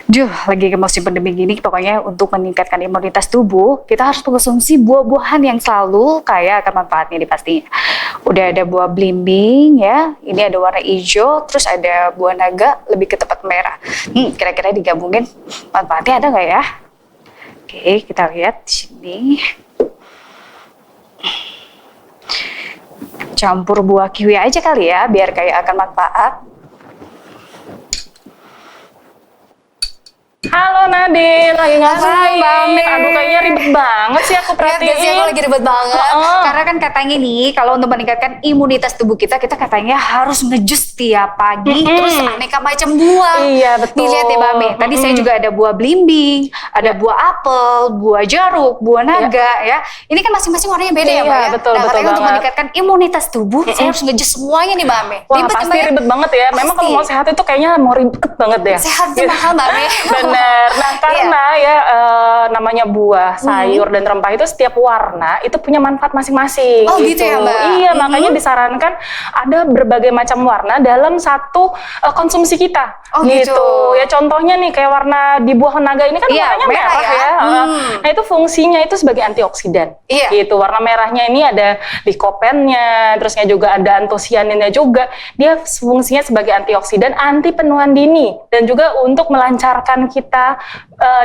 Duh, lagi ke musim pandemi gini, pokoknya untuk meningkatkan imunitas tubuh, kita harus mengkonsumsi buah-buahan yang selalu kaya akan manfaatnya nih pastinya. Udah ada buah belimbing ya, ini ada warna hijau, terus ada buah naga, lebih ke tepat merah. Kira-kira digabungin manfaatnya ada nggak ya? Oke, kita lihat di sini. Campur buah kiwi aja kali ya, biar kayak akan manfaat. Halo Nadine, lagi ngapain? Halo, Mbak. Aduh kayaknya ribet banget sih aku Lihat gak sih, aku perhatiin. lagi ribet banget. Karena kan katanya nih, kalau untuk meningkatkan imunitas tubuh kita katanya harus ngejus tiap pagi, terus aneka macam buah. Iya, betul. Nih lihat ya Mbak Me, tadi saya juga ada buah belimbing, ada buah apel, buah jeruk, buah naga ya. Ini kan masing-masing warnanya beda ya Iya, Mbak ya. betul, Nah betul katanya untuk banget. meningkatkan imunitas tubuh, saya harus ngejus semuanya nih Mbak Me. Wah Ribet ya, pasti Mbak ya? ribet banget ya. Memang kalau Pasti. mau sehat itu kayaknya mau ribet banget ya. Sehat itu mahal Mbak Me. Bener. Nah karena ya namanya buah, sayur dan rempah itu setiap warna itu punya manfaat masing-masing. Oh, gitu ya, Mbak? Iya makanya disarankan ada berbagai macam warna dalam satu konsumsi kita. Oh, gitu. Ya contohnya nih kayak warna di buah naga ini kan Iya, warnanya merah merah ya. ya. Nah itu fungsinya itu sebagai antioksidan. Iya. Gitu. Warna merahnya ini ada likopennya, terusnya juga ada antosianinnya juga. Dia fungsinya sebagai antioksidan, anti penuaan dini dan juga untuk melancarkan kita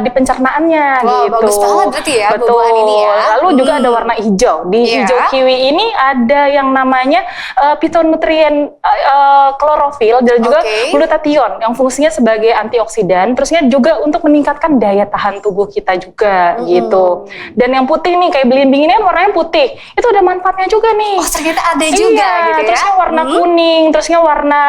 di pencernaannya. Wah, gitu. bagus banget berarti ya Betul. buah-buahan ini ya. Lalu juga ada warna hijau. Di Iya. hijau kiwi ini ada yang namanya phytonutrien klorofil dan juga Oke. glutathione yang fungsinya sebagai antioksidan, terusnya juga untuk meningkatkan daya tahan tubuh kita juga gitu. Dan yang putih nih kayak belimbing ini kan warnanya putih, itu ada manfaatnya juga nih. Oh ternyata ada juga Iya, gitu ya. terusnya warna kuning, terusnya warna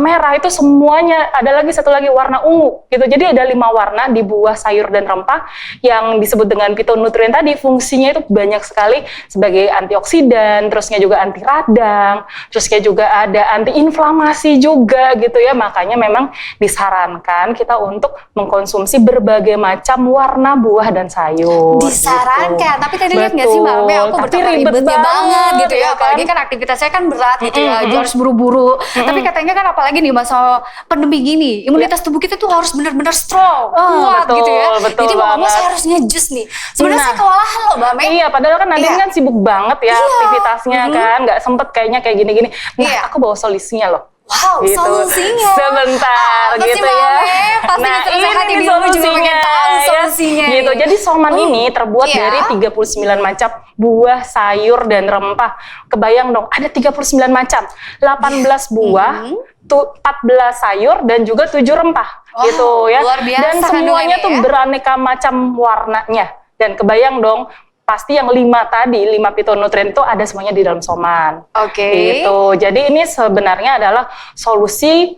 merah, itu semuanya. Ada lagi satu lagi warna ungu gitu. Jadi ada 5 warna di buah, sayur dan rempah yang disebut dengan phytonutrien tadi. Fungsinya itu banyak sekali sebagai antioksidan, terusnya juga anti radang, terusnya juga ada anti inflamasi juga gitu ya. Makanya memang disarankan kita untuk mengkonsumsi berbagai macam warna buah dan sayur. Disarankan, gitu. tapi tadi lihat nggak sih Mbak Ame, aku Tapi betapa ribet ribetnya banget gitu ya, ya apalagi kan aktivitasnya kan berat gitu ya, harus buru-buru. Tapi katanya kan apalagi nih masa pandemi gini, imunitas tubuh kita tuh harus benar-benar strong, kuat betul, gitu ya. betul Jadi mau nggak mau banget. saya harus ngejus nih. Sebenarnya Nah. saya kewalahan loh Mbak Ame. Iya, padahal kan Nadine Iya. kan sibuk banget ya aktivitasnya kan, nggak sempet kayaknya kayak gini-gini. Nah, Iya. aku bawa solusinya loh. Wow, Gitu. solusinya. Sebentar Apa sih, gitu Mbak ya. Ame? Pasti Nah, Mitra Sehat ini yang nih di rumah juga pengen tahu ya. solusinya Gitu. nih. Jadi soman ini terbuat Iya. dari 39 macam buah, sayur dan rempah. Kebayang dong, ada 39 macam. 18 buah, 14 sayur dan juga 7 rempah. Wow, gitu ya. luar biasa Dan semuanya kandungannya tuh ya. beraneka macam warnanya. Dan kebayang dong, pasti yang 5 tadi, 5 phytonutrien itu ada semuanya di dalam soman. Oke. Gitu. Jadi ini sebenarnya adalah solusi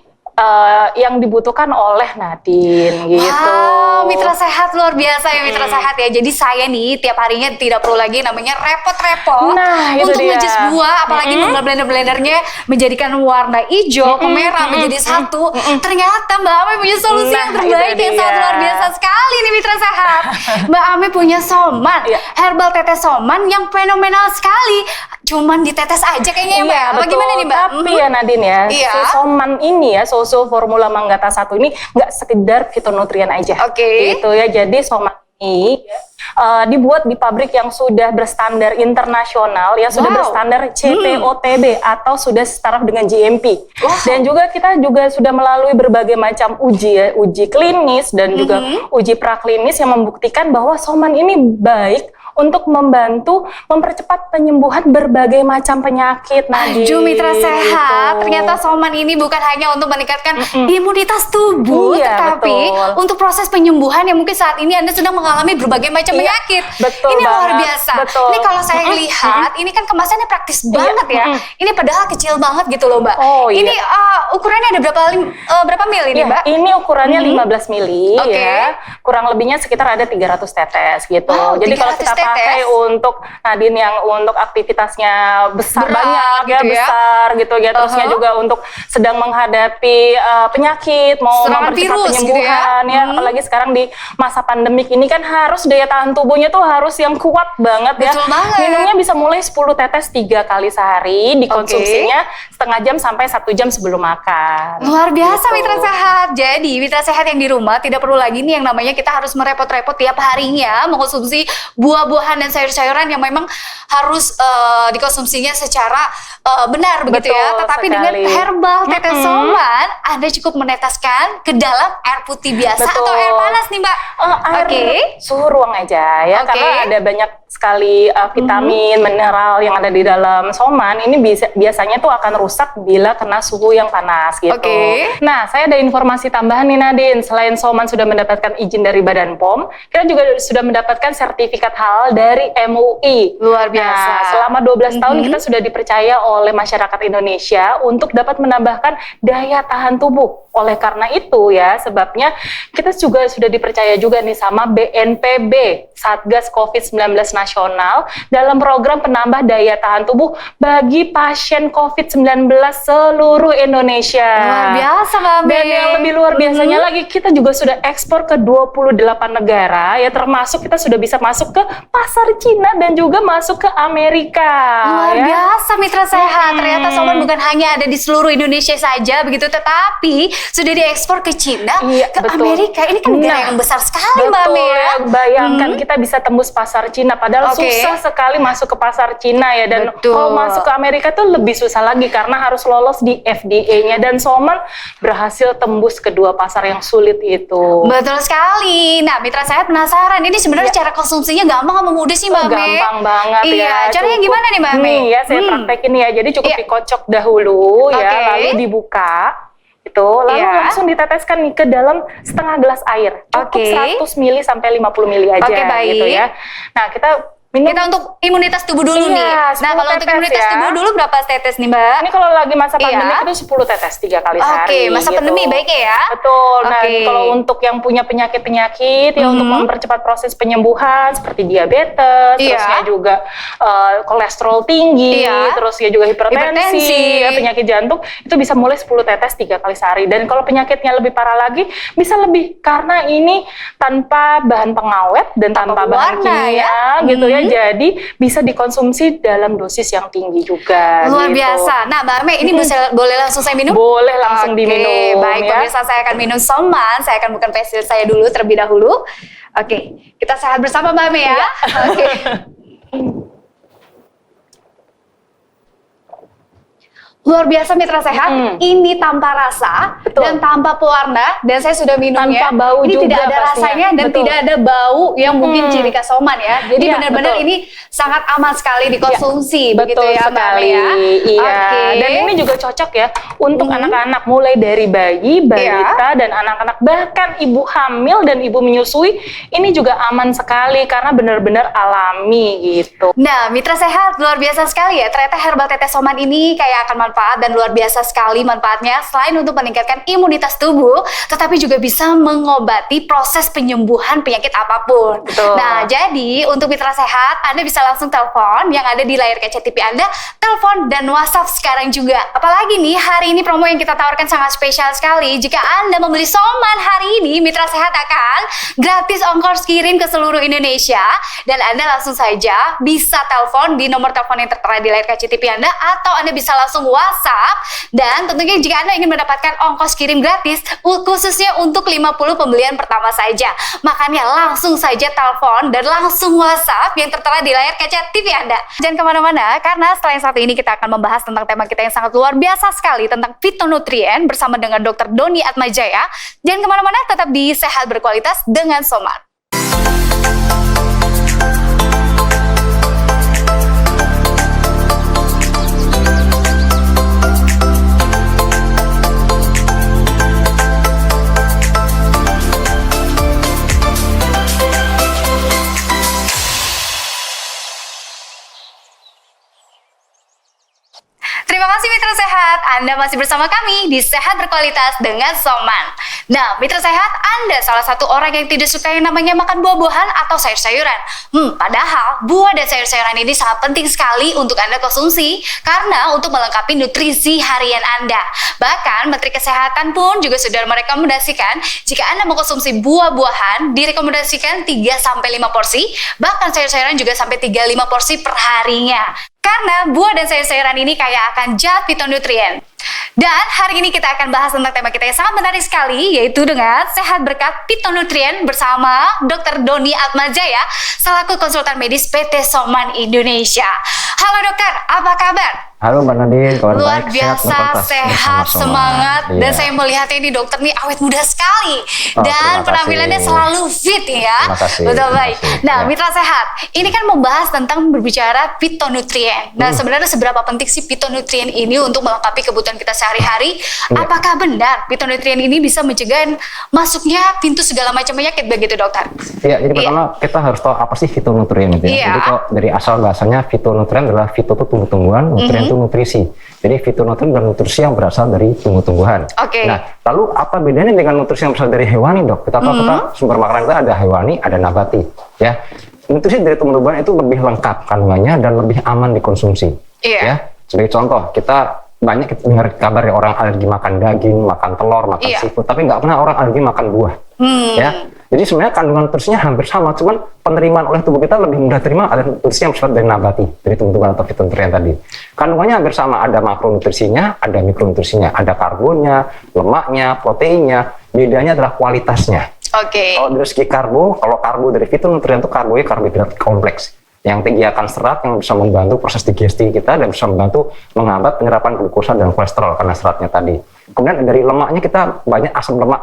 yang dibutuhkan oleh Nadine gitu. Wow, mitra sehat luar biasa ya mitra sehat ya. Jadi saya nih tiap harinya tidak perlu lagi namanya repot-repot Nah, itu untuk dia. ngejus buah, apalagi blender-blendernya menjadikan warna hijau ke merah menjadi satu. Ternyata Mbak Ame punya solusi Nah, yang terbaik itu yang sangat dia. luar biasa sekali nih mitra sehat. Mbak Ame punya soman, Iya. herbal tetes soman yang fenomenal sekali. Cuman ditetes aja kayaknya ya Mbak. Apa betul. gimana nih Mbak? Tapi ya Nadine ya, Iya. si soman ini ya, Soso Formula Manggata 1 ini nggak sekedar fitonutrien aja. Oke. Gitu ya, jadi soman ini dibuat di pabrik yang sudah berstandar internasional, ya sudah Wow. berstandar CTOTB atau sudah setara dengan GMP. Wow. Dan juga kita juga sudah melalui berbagai macam uji ya, uji klinis dan juga uji praklinis yang membuktikan bahwa soman ini baik untuk membantu mempercepat penyembuhan berbagai macam penyakit. Aduh mitra sehat, Gitu. ternyata soman ini bukan hanya untuk meningkatkan imunitas tubuh, Iya, tetapi betul. untuk proses penyembuhan yang mungkin saat ini Anda sedang mengalami berbagai macam Iya, penyakit. betul Ini luar banget, biasa. betul. Ini kalau saya lihat, ini kan kemasannya praktis banget ya. Ini padahal kecil banget gitu loh Mbak. Oh, iya. Ini ukurannya ada berapa mil ini Iya, Mbak? ini ukurannya 15 mili Oke. ya. Kurang lebihnya sekitar ada 300 tetes gitu. Wow, Jadi kalau 300 kita pakai tetes. untuk Nadine yang untuk aktivitasnya besar Berat banyak gitu ya. besar gitu ya. Terusnya juga untuk sedang menghadapi penyakit, mau Serangan mempercepat virus gitu ya. penyembuhan ya. Apalagi sekarang di masa pandemik ini kan harus daya tahan tubuhnya tuh harus yang kuat banget ya. Betul banget. Minumnya bisa mulai 10 tetes 3 kali sehari, dikonsumsinya setengah jam sampai 1 jam sebelum makan. Luar biasa Gitu. Mitra Sehat. Jadi Mitra Sehat yang di rumah tidak perlu lagi nih yang namanya kita harus merepot-repot tiap harinya mengkonsumsi buah-buahan dan sayur-sayuran yang memang harus dikonsumsinya secara benar begitu ya. Betul Tetapi sekali. dengan herbal tetes soman, Anda cukup menetaskan ke dalam air putih biasa Betul. atau air panas nih Mbak. Air Oke. suhu ruang aja ya, Oke. karena ada banyak sekali vitamin, mineral yang ada di dalam soman. Ini biasanya tuh akan rusak bila kena suhu yang panas gitu. Oke. Nah, saya ada informasi tambahan nih Nadine. Selain soman sudah mendapatkan izin dari Badan POM, kita juga sudah mendapatkan sertifikat halal dari MUI. Luar biasa. Nah, selama 12 tahun kita sudah dipercaya oleh masyarakat Indonesia untuk dapat menambahkan daya tahan tubuh. Oleh karena itu ya, sebabnya kita juga sudah dipercaya juga nih sama BNPB, Satgas COVID-19 Nasional, dalam program penambah daya tahan tubuh bagi pasien COVID-19 seluruh Indonesia. Luar biasa Mbak Ame. Dan yang lebih luar biasanya lagi, kita juga sudah ekspor ke 28 negara, ya termasuk kita sudah bisa masuk ke pasar Cina dan juga masuk ke Amerika. Luar ya. biasa Mitra Sehat. Ternyata soman bukan hanya ada di seluruh Indonesia saja begitu, tetapi sudah diekspor ke Cina, Iya, ke betul. Amerika. Ini kan negara Nah, yang besar sekali Mbak Betul Ame ya. ya, bayangkan kita bisa tembus pasar Cina, padahal Oke. susah sekali masuk ke pasar Cina ya, dan Betul. kalau masuk ke Amerika tuh lebih susah lagi karena harus lolos di FDA-nya, dan Soman berhasil tembus kedua pasar yang sulit itu. Betul sekali. Nah, Mitra Sehat penasaran, ini sebenarnya cara konsumsinya gampang apa mudah sih Mbak Ame? Gampang banget Iya, ya. caranya Cukup- gimana nih Mbak Ame? Nih ya, saya praktekin ya. Jadi cukup Iya. dikocok dahulu ya, Oke. lalu dibuka. Itu lalu Iya. langsung diteteskan nih ke dalam setengah gelas air. Cukup Oke. 100 ml sampai 50 ml aja Oke, baik. gitu ya. Nah, kita minum. Kita untuk imunitas tubuh dulu Iya, nih. Nah, 10 kalau untuk tetes imunitas ya. tubuh dulu berapa tetes nih Mbak? Ini kalau lagi masa pandemi Iya. itu 10 tetes 3 kali Oke, sehari. masa gitu. pandemi baiknya ya. Betul. Nah, Oke. kalau untuk yang punya penyakit-penyakit ya untuk mempercepat proses penyembuhan seperti diabetes, Iya. terusnya juga kolesterol tinggi, Iya. terus ya juga hipertensi, Hipertensi. ya, penyakit jantung, itu bisa mulai 10 tetes 3 kali sehari. Dan kalau penyakitnya lebih parah lagi, bisa lebih karena ini tanpa bahan pengawet dan tanpa bahan pewarna kimia ya. gitu ya. Jadi bisa dikonsumsi dalam dosis yang tinggi juga. Luar gitu. biasa. Nah, Mbak Ame, ini boleh langsung saya minum? Boleh langsung Oke, diminum baik, ya. pemirsa, saya akan minum soman. Saya akan bukan facial saya dulu terlebih dahulu. Oke, kita sehat bersama Mbak Ame ya. Iya. Oke. Luar biasa Mitra Sehat, ini tanpa rasa Betul. dan tanpa pewarna, dan saya sudah minumnya. Tanpa bau ini juga tidak ada pastinya. rasanya dan Betul. tidak ada bau yang mungkin ciri khas soman ya. Jadi Iya, benar-benar betul. ini sangat aman sekali dikonsumsi, begitu Betul ya Mbak Ame sekali. ya. Iya. Oke. Dan ini juga cocok ya untuk anak-anak mulai dari bayi, balita dan anak-anak, bahkan ibu hamil dan ibu menyusui. Ini juga aman sekali karena benar-benar alami gitu. Nah, Mitra Sehat, luar biasa sekali ya. Ternyata herbal tetes soman ini kayak akan manfaat dan luar biasa sekali manfaatnya. Selain untuk meningkatkan imunitas tubuh, tetapi juga bisa mengobati proses penyembuhan penyakit apapun. Betul. Nah, jadi untuk Mitra Sehat, Anda bisa langsung telepon yang ada di layar kaca TV Anda, telepon dan WhatsApp sekarang juga. Apalagi nih, hari ini promo yang kita tawarkan sangat spesial sekali. Jika Anda membeli soman hari ini, Mitra Sehat akan gratis ongkos kirim ke seluruh Indonesia. Dan Anda langsung saja bisa telepon di nomor telepon yang tertera di layar kaca TV Anda, atau Anda bisa langsung WhatsApp. Dan tentunya jika Anda ingin mendapatkan ongkos kirim gratis, khususnya untuk 50 pembelian pertama saja. Makanya langsung saja telepon dan langsung WhatsApp yang tertera di layar kaca TV Anda. Jangan kemana-mana, karena setelah yang satu ini kita akan membahas tentang tema kita yang sangat luar biasa sekali, tentang fitonutrien bersama dengan Dr. Doni Atmajaya. Jangan kemana-mana, tetap di Sehat Berkualitas dengan Soman. Terima kasih Mitra Sehat, Anda masih bersama kami di Sehat Berkualitas dengan Soman. Nah, Mitra Sehat, Anda salah satu orang yang tidak suka yang namanya makan buah-buahan atau sayur-sayuran. Padahal buah dan sayur-sayuran ini sangat penting sekali untuk Anda konsumsi karena untuk melengkapi nutrisi harian Anda. Bahkan Menteri Kesehatan pun juga sudah merekomendasikan jika Anda mengkonsumsi buah-buahan direkomendasikan 3-5 porsi, bahkan sayur-sayuran juga sampai 3-5 porsi per harinya. karena buah dan sayur-sayuran ini kaya akan zat fitonutrien. Dan hari ini kita akan bahas tentang tema kita yang sangat menarik sekali, yaitu dengan sehat berkat fitonutrien bersama Dr. Doni Atmajaya selaku konsultan medis PT Soman Indonesia. Halo dokter, apa kabar? Halo Mbak Nadine, kabar Luar baik, biasa, sehat, semangat, dan saya melihat ini dokter nih awet muda sekali, dan penampilannya selalu fit ya. Terima kasih. Betul, baik. Nah, Ya. mitra sehat, ini kan membahas tentang berbicara fitonutrien. Nah, sebenarnya seberapa penting sih fitonutrien ini untuk melengkapi kebutuhan kita sehari-hari? Ya. Apakah benar fitonutrien ini bisa mencegah masuknya pintu segala macam penyakit begitu dokter? Iya, jadi pertama kita harus tahu apa sih fitonutrien itu ya. Iya. Jadi kalau dari asal bahasanya fitonutrien adalah fito itu tumbuh-tumbuhan, nutrien itu nutrisi. Jadi fitonutrien adalah nutrisi yang berasal dari tumbuh-tumbuhan. Oke. Nah, lalu apa bedanya dengan nutrisi yang berasal dari hewani, Dok? Kita tahu kita sumber makanan kita ada hewani, ada nabati, ya. Nutrisi dari tumbuh-tumbuhan itu lebih lengkap kandungannya dan lebih aman dikonsumsi. Iya. Ya. Sebagai contoh, kita banyak kita dengar kabar ya orang alergi makan daging, makan telur, makan Iya. seafood, tapi nggak pernah orang alergi makan buah. Ya. Jadi sebenarnya kandungan nutrisinya hampir sama, cuman penerimaan oleh tubuh kita lebih mudah terima ada nutrisi yang bersifat dari nabati, dari tumbuh-tumbuhan atau fitonutrien tadi. Kandungannya hampir sama, ada makronutrisinya, ada mikronutrisinya, ada karbonnya, lemaknya, proteinnya. Bedanya adalah kualitasnya. Oke. Kalau dari segi kalau karbo dari fitonutrien itu karbonya karbohidrat kompleks yang tinggi akan serat yang bisa membantu proses digesti kita dan bisa membantu menghambat penyerapan glukosa dan kolesterol karena seratnya tadi. Kemudian dari lemaknya kita banyak asam lemak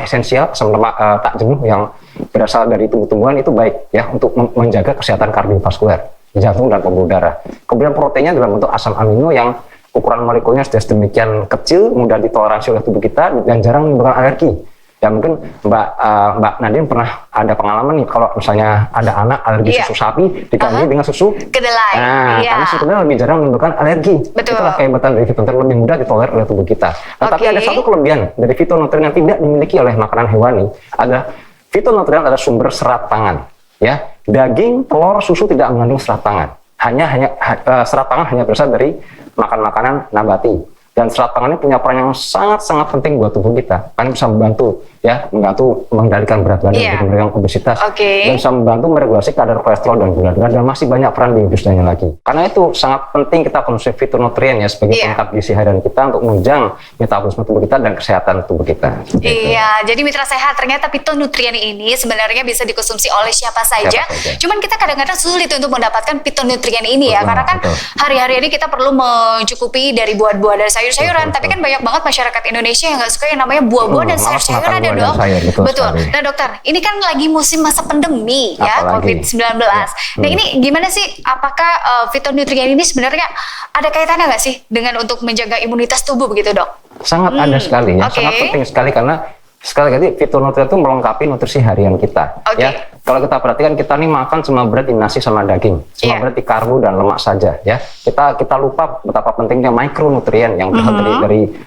esensial, asam lemak tak jenuh yang berasal dari tumbuh-tumbuhan itu baik ya untuk menjaga kesehatan kardiovaskuler, jantung dan pembuluh darah. Kemudian proteinnya dalam bentuk asam amino yang ukuran molekulnya sudah sedemikian kecil, mudah ditoleransi oleh tubuh kita dan jarang menimbulkan alergi. Ya mungkin Mbak Nadine pernah ada pengalaman nih kalau misalnya ada anak alergi Iya. susu sapi diganti dengan susu Kedelai. Nah, Iya. karena sebetulnya lebih jarang menimbulkan alergi. Betul. Itulah kehebatan dari fitonutrien, lebih mudah ditolerir oleh tubuh kita. Nah, tapi Oke. ada satu kelebihan dari fitonutrien yang tidak dimiliki oleh makanan hewani. Ada fitonutrien adalah sumber serat pangan. Ya, daging, telur, susu tidak mengandung serat pangan. Serat pangan hanya berasal dari makanan nabati. Dan serat pangan ini punya peran yang sangat-sangat penting buat tubuh kita. Karena bisa membantu mengendalikan berat badan, Iya. mengendalikan obesitas, Oke. dan bisa membantu meregulasi kadar kolesterol dan gula darah, dan masih banyak peran biologis lainnya lagi. Karena itu sangat penting kita konsumsi fitonutrien ya sebagai Iya. pelengkap gizi harian kita untuk menunjang metabolisme tubuh kita dan kesehatan tubuh kita. Iya, jadi mitra sehat ternyata fitonutrien ini sebenarnya bisa dikonsumsi oleh siapa saja. Siapa saja. Cuman kita kadang-kadang sulit untuk mendapatkan fitonutrien ini ya, Betul, karena kan betul. hari-hari ini kita perlu mencukupi dari buah-buah dan sayur-sayuran. Betul, Tapi kan banyak banget masyarakat Indonesia yang nggak suka yang namanya buah-buah dan Malas makan sayur-sayuran ya buah dan dok. sayur, betul sekali. Nah dokter, ini kan lagi musim masa pandemi ya Apalagi. COVID-19. Ya. Nah ini gimana sih? Apakah fitonutrien ini sebenarnya ada kaitannya nggak sih dengan untuk menjaga imunitas tubuh begitu dok? Sangat ada sekali ya, Oke. sangat penting sekali karena sekali lagi fitonutrien itu melengkapi nutrisi harian kita. Oke. Ya, kalau kita perhatikan kita nih makan cuma berarti nasi sama daging, cuma Iya. berarti karbo dan lemak saja. Ya, kita lupa betapa pentingnya mikronutrien yang berasal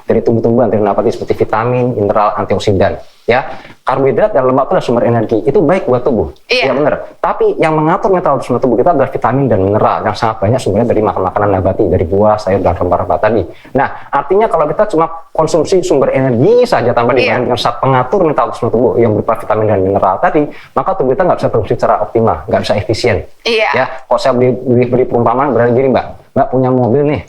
dari tumbuh-tumbuhan, dari nabati seperti vitamin, mineral, antioksidan. Ya, karbohidrat dan lemak itu adalah sumber energi. Itu baik buat tubuh. Iya. Ya benar. Tapi yang mengatur metabolisme tubuh kita adalah vitamin dan mineral yang sangat banyak sumbernya dari makanan nabati, dari buah, sayur dan rempah-rempah tadi. Nah, artinya kalau kita cuma konsumsi sumber energi saja tanpa Iya. dibanding dengan zat pengatur metabolisme tubuh yang berupa vitamin dan mineral tadi, maka tubuh kita nggak bisa produksi secara optimal, nggak bisa efisien. Iya. Ya, kalau saya beri perumpamaan berarti gini, Mbak punya mobil nih,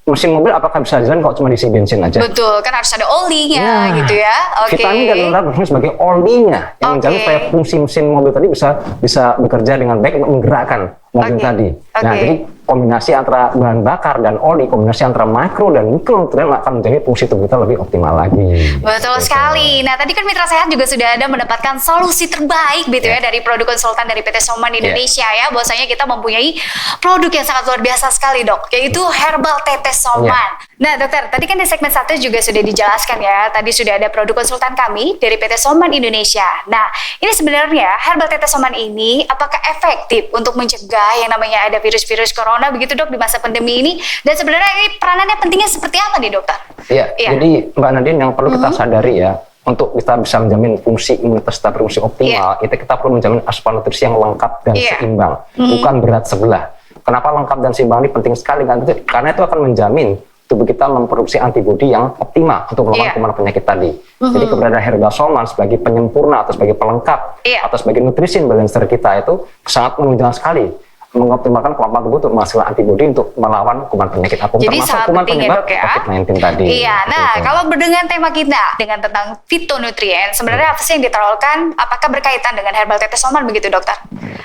mesin mobil apakah bisa jalan kalau cuma diisi bensin aja? Betul, kan harus ada olinya Nah, gitu ya. Oke. Vitamin dan mineral berfungsi sebagai olinya yang menjaga Oke. supaya fungsi mesin mobil tadi bisa bekerja dengan baik untuk menggerakkan mobil Oke. tadi. Nah, Oke. jadi kombinasi antara bahan bakar dan oli, kombinasi antara makro dan mikronutrien akan menjadi fungsi tubuh kita lebih optimal lagi. Betul Gitu. sekali. Nah, tadi kan Mitra Sehat juga sudah ada mendapatkan solusi terbaik gitu ya dari produk konsultan dari PT Soman Indonesia ya. Bahwasanya kita mempunyai produk yang sangat luar biasa sekali, Dok, yaitu Herbal Tetes Soman. Nah, dokter, tadi kan di segmen 1 juga sudah dijelaskan ya. Tadi sudah ada produk konsultan kami dari PT Soman Indonesia. Nah, ini sebenarnya Herbal Tetes Soman ini apakah efektif untuk mencegah yang namanya ada virus-virus corona begitu, Dok, di masa pandemi ini? Dan sebenarnya ini peranannya pentingnya seperti apa nih, dokter? Iya, Iya. jadi Mbak Nadine yang perlu kita sadari ya, untuk kita bisa menjamin fungsi imunitas kita berfungsi optimal, itu kita perlu menjamin asupan nutrisi yang lengkap dan Iya. seimbang, bukan berat sebelah. Kenapa lengkap dan seimbang ini penting sekali? Karena itu akan menjamin tubuh kita memproduksi antibodi yang optimal untuk melawan Iya. kuman penyakit tadi. Jadi keberadaan Herbal Soman sebagai penyempurna atau sebagai pelengkap Iya. atau sebagai nutrition balancer kita itu sangat menunjang sekali mengoptimalkan kemampuan tubuh untuk menghasilkan antibodi untuk melawan kuman penyakit apapun, Jadi termasuk sangat kuman penting ya, penyebab Dok, ya. COVID-19 tadi. Iya, nah Gitu. kalau dengan tema kita dengan tentang fitonutrien, sebenarnya apa sih yang ditawarkan? Apakah berkaitan dengan herbal tetes soman begitu, dokter?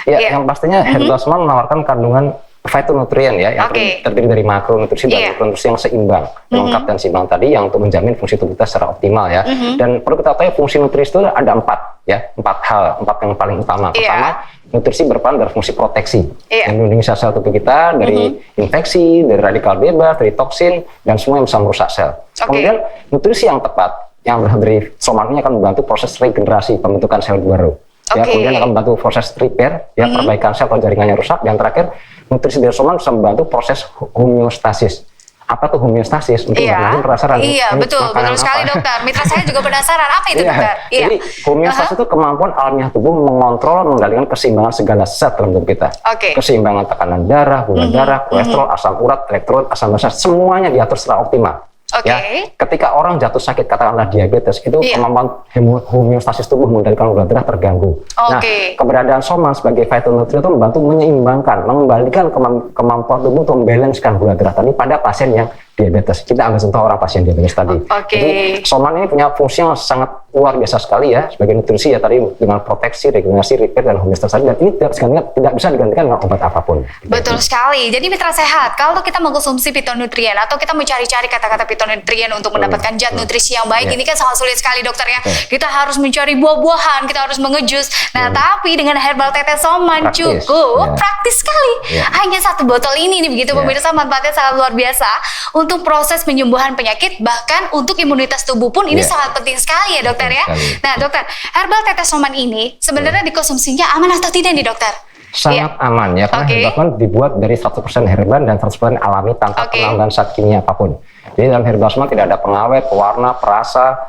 Ya, Iya. yang pastinya herbal soman menawarkan kandungan fitonutrien ya, yang Oke. terdiri dari makronutrisi dan Iya. mikronutrisi yang seimbang, lengkap dan seimbang tadi, yang untuk menjamin fungsi tubuh kita secara optimal ya. Dan perlu kita tahu fungsi nutrisi itu ada 4 ya, 4 hal, 4 yang paling utama. Iya. Pertama, nutrisi berperan dari fungsi proteksi, Iya. yang melindungi sel-sel tubuh kita dari infeksi, dari radikal bebas, dari toksin, dan semua yang bisa merusak sel. Oke. Kemudian nutrisi yang tepat, yang berasal dari soman ini akan membantu proses regenerasi, pembentukan sel baru. Ya, Oke. kemudian akan membantu proses repair, ya, perbaikan sel kalau jaringannya rusak. Dan terakhir, nutrisi dari soman bisa membantu proses homeostasis. Apa tuh homeostasis? Mungkin Iya, mungkin penasaran. iya ini betul makanan sekali apa? dokter. Mitra saya juga penasaran apa itu Iya. dokter? Iya. Jadi homeostasis itu kemampuan alamiah tubuh mengontrol, mengendalikan keseimbangan segala zat dalam tubuh kita. Oke. Keseimbangan tekanan darah, gula darah, kolesterol, asam urat, elektrolit, asam basa, semuanya diatur secara optimal. Oke. Ya, ketika orang jatuh sakit, katakanlah diabetes, itu Iya. kemampuan homeostasis tubuh mengendalikan gula darah terganggu. Nah, Oke. keberadaan soman sebagai fitonutrien itu membantu menyeimbangkan, mengembalikan kemampuan tubuh untuk membalancekan gula darah tadi pada pasien yang diabetes. Kita ambil contoh orang pasien diabetes tadi. Oke. Jadi soman ini punya fungsi yang sangat luar biasa sekali ya sebagai nutrisi ya tadi, dengan proteksi, regenerasi, repair, dan homeostasis. Dan ini tidak bisa digantikan dengan obat apapun. Betul sekali. Jadi mitra sehat, kalau kita mengkonsumsi fitonutrien atau kita mencari-cari kata-kata fitonutrien untuk mendapatkan zat nutrisi yang baik, Iya. ini kan sangat sulit sekali dokter ya. Betul. Kita harus mencari buah-buahan, kita harus mengejus. Nah, tapi dengan herbal tetes soman Praktis. cukup Iya. praktis sekali. Iya. Hanya 1 botol ini nih begitu Iya. pemirsa, manfaatnya sangat luar biasa untuk proses penyembuhan penyakit, bahkan untuk imunitas tubuh pun ini Iya. sangat penting sekali ya dokter Betul ya. sekali. Nah dokter, herbal tetes soman ini sebenarnya dikonsumsinya aman atau tidak nih dokter? Sangat aman ya, karena Oke. herbal soman dibuat dari 100% herban dan 100% alami tanpa Oke. penambahan zat kimia apapun. Jadi dalam herbal soman tidak ada pengawet, pewarna, perasa,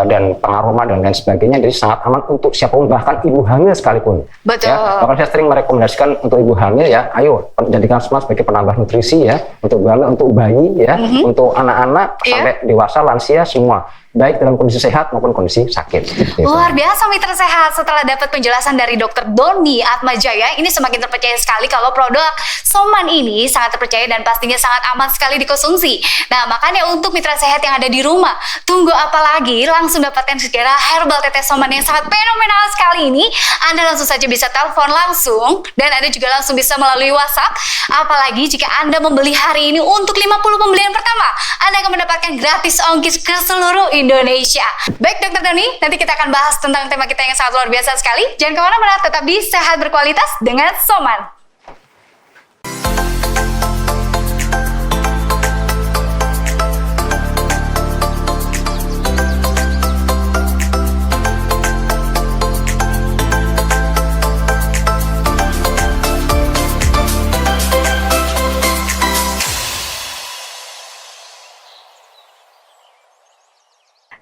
dan pengaroma dan lain sebagainya. Jadi sangat aman untuk siapapun, bahkan ibu hamil sekalipun. Betul. Ya, bahkan saya sering merekomendasikan untuk ibu hamil ya, ayo jadikan soman sebagai penambah nutrisi ya, untuk hamil, untuk bayi ya, untuk anak-anak Iya. sampai dewasa, lansia semua, baik dalam kondisi sehat maupun kondisi sakit. Gitu. Luar biasa mitra sehat, setelah dapat penjelasan dari Dr. Doni Atmajaya, ini semakin terpercaya sekali kalau produk soman ini sangat terpercaya dan pastinya sangat aman sekali dikonsumsi. Nah makanya untuk mitra sehat yang ada di rumah, tunggu apa lagi, langsung dapatkan segera herbal tetes soman yang sangat fenomenal sekali ini. Anda langsung saja bisa telepon langsung dan Anda juga langsung bisa melalui WhatsApp. Apalagi jika Anda membeli hari ini untuk 50 pembelian pertama, Anda akan mendapatkan gratis ongkir ke seluruh Indonesia. Baik Dr. Doni, nanti kita akan bahas tentang tema kita yang sangat luar biasa sekali. Jangan kemana-mana, tetap di Sehat Berkualitas dengan Soman.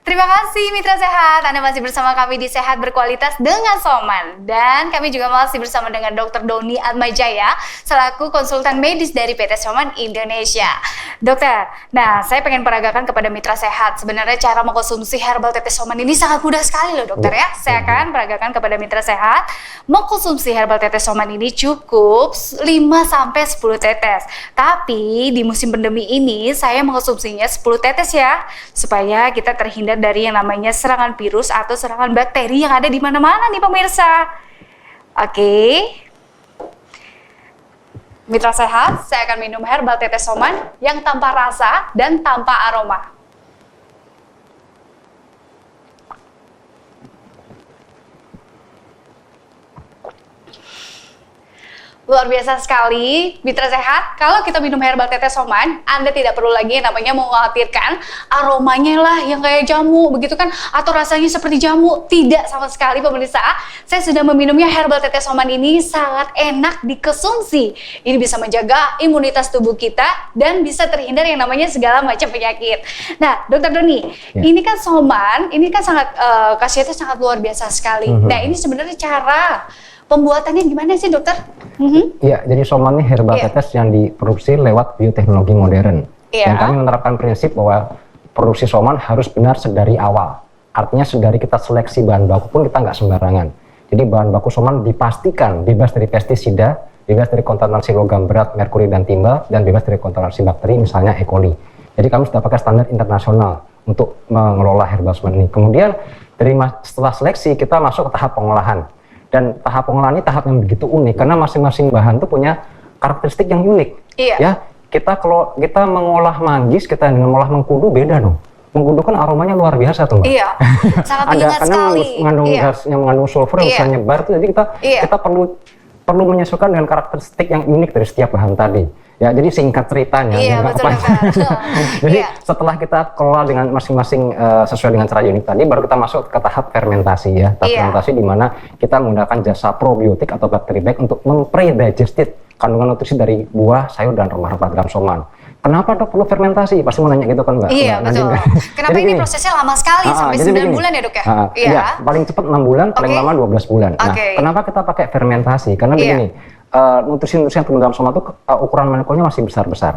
Terima kasih Mitra Sehat, Anda masih bersama kami di Sehat Berkualitas dengan Soman. Dan kami juga masih bersama dengan Dr. Doni Atmajaya selaku konsultan medis dari PT Soman Indonesia. Dokter, nah saya pengen peragakan kepada Mitra Sehat, sebenarnya cara mengkonsumsi herbal tetes Soman ini sangat mudah sekali loh dokter ya. Saya akan peragakan kepada Mitra Sehat, mengkonsumsi herbal tetes Soman ini cukup 5-10 tetes. Tapi di musim pandemi ini saya mengkonsumsinya 10 tetes ya, supaya kita terhindar dari yang namanya serangan virus atau serangan bakteri yang ada di mana-mana nih pemirsa. Oke. Mitra Sehat, saya akan minum herbal tetes soman yang tanpa rasa dan tanpa aroma. Luar biasa sekali, Mitra Sehat. Kalau kita minum herbal tetes soman, Anda tidak perlu lagi yang namanya mengkhawatirkan aromanya lah yang kayak jamu, begitu kan? Atau rasanya seperti jamu. Tidak sama sekali pemirsa. Saya sudah meminumnya herbal tetes soman ini sangat enak dikonsumsi. Ini bisa menjaga imunitas tubuh kita dan bisa terhindar yang namanya segala macam penyakit. Nah, Dokter Doni, Ya. ini kan soman, ini kan sangat khasiatnya sangat luar biasa sekali. Nah, ini sebenarnya cara pembuatannya gimana sih dokter? Ya, jadi soman ini herbal Iya. tetes yang diproduksi lewat bioteknologi modern. Iya. Dan kami menerapkan prinsip bahwa produksi soman harus benar sedari awal. Artinya sedari kita seleksi bahan baku pun kita nggak sembarangan. Jadi bahan baku soman dipastikan bebas dari pestisida, bebas dari kontaminasi logam berat, merkuri dan timba, dan bebas dari kontaminasi bakteri misalnya E. coli. Jadi kami sudah pakai standar internasional untuk mengelola herbal semen ini. Kemudian setelah seleksi kita masuk ke tahap pengolahan. Dan tahap pengolahan ini tahap yang begitu unik karena masing-masing bahan itu punya karakteristik yang unik. Iya. Ya, kalau kita mengolah manggis, kita dengan mengolah mengkudu beda dong. Mengkudu kan aromanya luar biasa tuh, Mbak. Iya, sangat menyengat karena sekali. mengandung Iya. gas yang mengandung sulfur yang bisa nyebar tuh, jadi kita perlu menyesuaikan dengan karakteristik yang unik dari setiap bahan tadi. Ya, jadi singkat ceritanya. Iya, nggak betul, apa-apa. betul. Jadi Iya. setelah kita kelola dengan masing-masing sesuai dengan cara unik tadi, baru kita masuk ke tahap fermentasi ya. Tahap Iya. fermentasi di mana kita menggunakan jasa probiotik atau bakteri baik untuk mempre-digested kandungan nutrisi dari buah, sayur, dan rempah-rempah dalam soman. Kenapa dok perlu fermentasi? Pasti mau nanya gitu kan Mbak? Iya, Mbak betul. Nadine. Kenapa Jadi ini gini, prosesnya lama sekali, sampai jadi 9 begini. bulan ya dok ya? Iya, paling cepat 6 bulan, paling Oke. lama 12 bulan. Nah, Oke. kenapa kita pakai fermentasi? Karena Iya. begini, nutrisi-nutrisi yang terkandung dalam soman itu ukuran molekulnya masih besar-besar.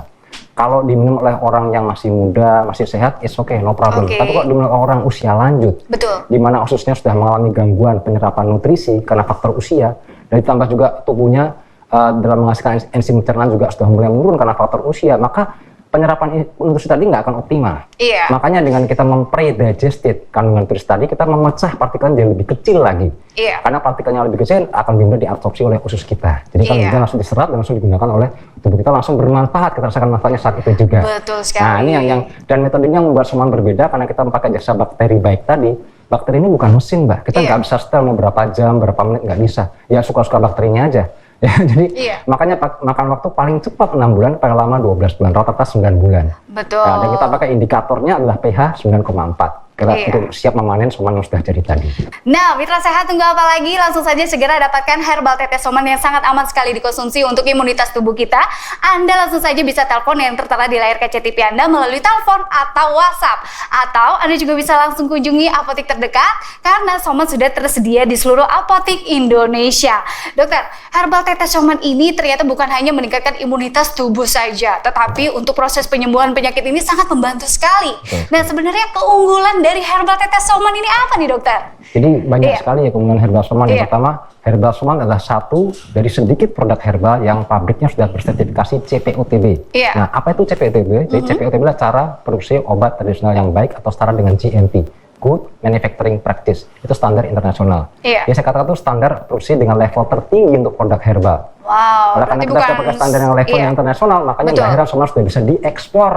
Kalau diminum oleh orang yang masih muda, masih sehat, it's okay, no problem. Oke. Tapi kalau diminum oleh orang usia lanjut, Betul. di mana ususnya sudah mengalami gangguan penyerapan nutrisi karena faktor usia, dan ditambah juga tubuhnya dalam menghasilkan enzim pencernaan juga sudah mulai menurun karena faktor usia, maka penyerapan nutrisi tadi nggak akan optimal. Iya. Makanya dengan kita mempre-digested kandungan nutrisi tadi, kita memecah partikel yang lebih kecil lagi. Iya. Karena partikelnya lebih kecil akan mudah diabsorpsi oleh usus kita. Jadi kan Iya. dia langsung diserap dan langsung digunakan oleh tubuh kita, langsung bermanfaat. Kita rasakan manfaatnya saat itu juga. Betul sekali. Nah, ini yang dan metodenya membuat soman berbeda karena kita memakai jasa bakteri baik tadi. Bakteri ini bukan mesin, Mbak. Kita nggak bisa setel mau berapa jam, berapa menit, nggak bisa. Ya suka-suka bakterinya aja. Ya, jadi Iya. makanya makan waktu paling cepat 6 bulan, paling lama 12 bulan, rata-rata 9 bulan. Betul. Nah, dan kita pakai indikatornya adalah pH 9,4. Kita Iya. untuk siap memanen soman yang sudah jadi tadi. Nah, mitra sehat tunggu apa lagi? Langsung saja segera dapatkan herbal tetes soman yang sangat aman sekali dikonsumsi untuk imunitas tubuh kita. Anda langsung saja bisa telepon yang tertera di layar kaca TV Anda melalui telepon atau WhatsApp. Atau Anda juga bisa langsung kunjungi apotek terdekat karena soman sudah tersedia di seluruh apotek Indonesia. Dokter, herbal tetes soman ini ternyata bukan hanya meningkatkan imunitas tubuh saja, tetapi untuk proses penyembuhan penyakit ini sangat membantu sekali. Nah, sebenarnya keunggulan dari herbal tetes soman ini apa nih dokter? Jadi banyak Iya. sekali ya keunggulan herbal soman. Iya. Yang pertama, herbal soman adalah satu dari sedikit produk herbal yang pabriknya sudah bersertifikasi CPOTB. Iya. Nah, apa itu CPOTB? Jadi CPOTB adalah cara produksi obat tradisional yang baik atau setara dengan GMP. Good Manufacturing Practice. Itu standar internasional. Iya. Ya, saya katakan itu standar produksi dengan level tertinggi untuk produk herbal. Wow, Oleh karena berarti kita sudah pakai standar yang level iya. yang internasional, makanya Betul. nggak heran soman sudah bisa diekspor.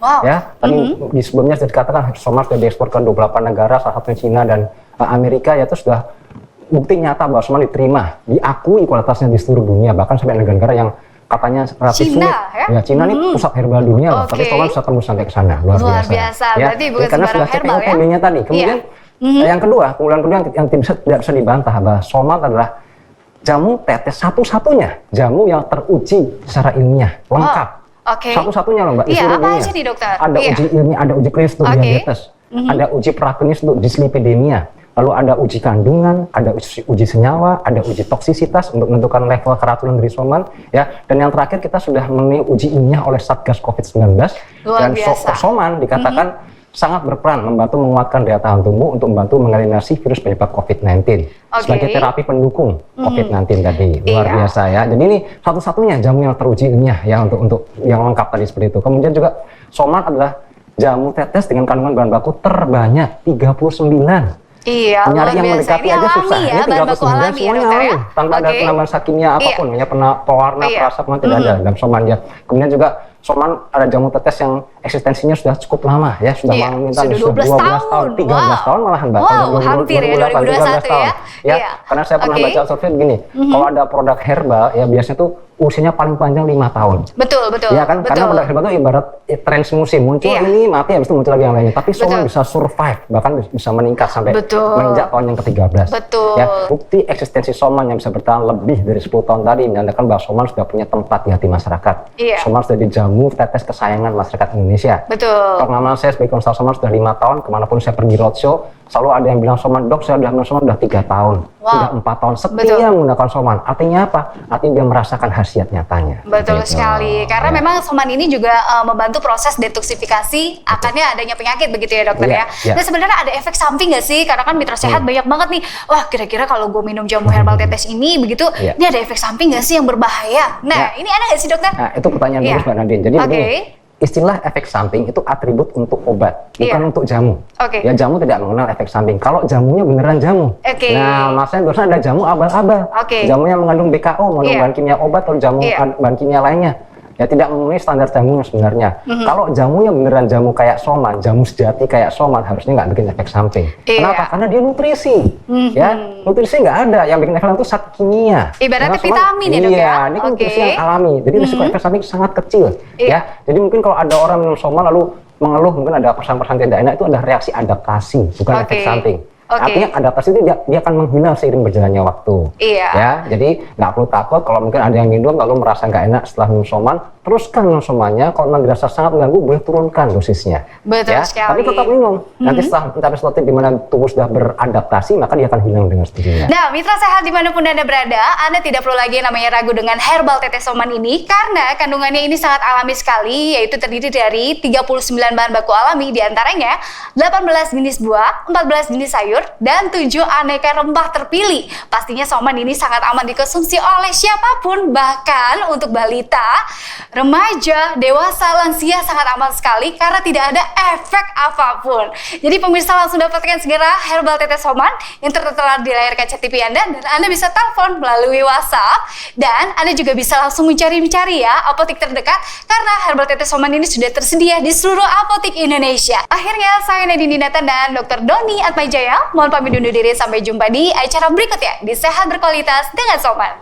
Wow. Ya, tadi di sebelumnya sudah dikatakan soman sudah diekspor ke 28 negara, salah satunya Cina dan Amerika, ya itu sudah bukti nyata bahwa soman diterima, diakui kualitasnya di seluruh dunia, bahkan sampai negara-negara yang katanya relatif Cina, sulit. ya? Cina ini pusat herbal dunia loh, tapi Oke. soman bisa tembus sampai ke sana, luar Luar biasa. biasa, Ya, berarti bukan karena sembarang sudah herbal, ya? CPOTB-nya tadi. Kemudian yang kedua, keunggulan kedua yang tidak bisa dibantah bahwa soman adalah jamu tetes satu-satunya jamu yang teruji secara ilmiah, lengkap. Oke. Satu-satunya loh Mbak, di Iya, seluruh apa dunia. aja nih, dokter? Ada Iya. uji ilmiah, ada uji klinis untuk Oke. diabetes, ada uji praklinis untuk dislipidemia, lalu ada uji kandungan, ada uji senyawa, ada uji toksisitas untuk menentukan level keracunan dari soman, ya. Dan yang terakhir kita sudah memenuhi uji ilmiah oleh Satgas COVID-19 Luar dan biasa. soman dikatakan sangat berperan membantu menguatkan daya tahan tubuh untuk membantu mengeliminasi virus penyebab COVID-19 sebagai terapi pendukung COVID-19 tadi. Luar Iya. biasa ya. Jadi ini satu-satunya jamu yang teruji ilmiah ya untuk yang lengkap tadi seperti itu. Kemudian juga soman adalah jamu tetes dengan kandungan bahan baku terbanyak 39. Iya, Nyari luar yang biasa. mendekati Ini aja alami susah. ya, Ini bahan baku 39 alami ya semuanya dokter ya. alami. Tanpa ada Oke. penambahan kimia apapun, ya pewarna, Iya. perasa, tidak ada dalam soman ya. Kemudian juga soman ada jamu tetes yang eksistensinya sudah cukup lama ya, sudah Iya, mengintai sudah 12 tahun. 13 tahun malahan Mbak. Wow, Tahun hampir ya, 2008, 2021 ya. Ya, Iya. karena saya pernah Oke. baca survei begini, kalau ada produk herbal ya biasanya tuh usianya paling panjang 5 tahun. Betul, betul. Ya kan, karena betul. produk herbal itu ibarat tren musim, muncul Iya. ini mati habis itu muncul lagi yang lainnya. Tapi soman Betul. bisa survive, bahkan bisa meningkat sampai Betul. menginjak tahun yang ke-13. Betul. Ya, bukti eksistensi soman yang bisa bertahan lebih dari 10 tahun tadi menandakan bahwa soman sudah punya tempat di hati masyarakat. Iya. Soman sudah dijamu tetes kesayangan masyarakat Indonesia Indonesia. Betul. Pengalaman saya sebagai konsultan Soman sudah 5 tahun, kemanapun saya pergi roadshow, selalu ada yang bilang Soman, dok saya udah minum Soman udah 3 tahun, sudah 4 tahun setia menggunakan Soman. Artinya apa? Artinya dia merasakan khasiat nyatanya. Betul Gitu. sekali, karena Ya. memang Soman ini juga membantu proses detoksifikasi akannya adanya penyakit begitu ya dokter Iya, ya. iya. Nah sebenarnya ada efek samping nggak sih? Karena kan mitra sehat banyak banget nih. Wah kira-kira kalau gue minum jamu herbal tetes ini begitu, Iya. ini ada efek samping nggak sih yang berbahaya? Nah ini ada nggak sih dokter? Nah, itu pertanyaan Iya. bagus Mbak Nadine. Jadi Oke. begini, istilah efek samping itu atribut untuk obat, bukan Iya. untuk jamu. Oke. Ya jamu tidak mengenal efek samping. Kalau jamunya beneran jamu. Oke. Nah, maksudnya biasanya ada jamu abal-abal. Oke. Jamunya mengandung BKO, mengandung Iya. bahan kimia obat atau jamu Iya. bahan kimia lainnya. Ya tidak memenuhi standar jamu sebenarnya. Kalau jamunya beneran jamu kayak Soman, jamu sejati kayak Soman, harusnya nggak bikin efek samping. Iya. Kenapa? Karena dia nutrisi. Ya, nutrisi nggak ada. Yang bikin efek samping itu zat kimia. Ibaratnya Karena Soman- vitamin ya, Dok, ya? Iya, ini kan Oke. nutrisi yang alami. Jadi risiko efek samping sangat kecil. Iya. Ya, jadi mungkin kalau ada orang minum Soman lalu mengeluh mungkin ada perasaan-perasaan tidak enak, itu adalah reaksi adaptasi, bukan Oke. efek samping. Oke. Artinya adaptasi itu dia akan menghilang seiring berjalannya waktu. Iya. Ya, jadi nggak perlu takut kalau mungkin ada yang minum lalu merasa nggak enak setelah minum Soman, teruskan minum Somannya. Kalau memang dirasa sangat mengganggu, boleh turunkan dosisnya. Betul ya. sekali. Tapi tetap minum. Nanti setelah mencapai suatu titik di mana tubuh sudah beradaptasi, maka dia akan hilang dengan sendirinya. Nah, mitra sehat dimanapun Anda berada, Anda tidak perlu lagi yang namanya ragu dengan herbal tetes Soman ini karena kandungannya ini sangat alami sekali, yaitu terdiri dari 39 bahan baku alami, diantaranya 18 jenis buah, 14 jenis sayur, dan 7 aneka rempah terpilih. Pastinya Soman ini sangat aman dikonsumsi oleh siapapun, bahkan untuk balita, remaja, dewasa, lansia sangat aman sekali karena tidak ada efek apapun. Jadi pemirsa langsung dapatkan segera herbal tetes Soman yang tertera di layar kaca TV Anda, dan Anda bisa telepon melalui WhatsApp, dan Anda juga bisa langsung mencari-cari ya apotek terdekat karena herbal tetes Soman ini sudah tersedia di seluruh apotek Indonesia. Akhirnya saya Nadine Dinata dan Dr. Doni Atmajaya mohon pamit undur diri, sampai jumpa di acara berikutnya di Sehat Berkualitas dengan Soman.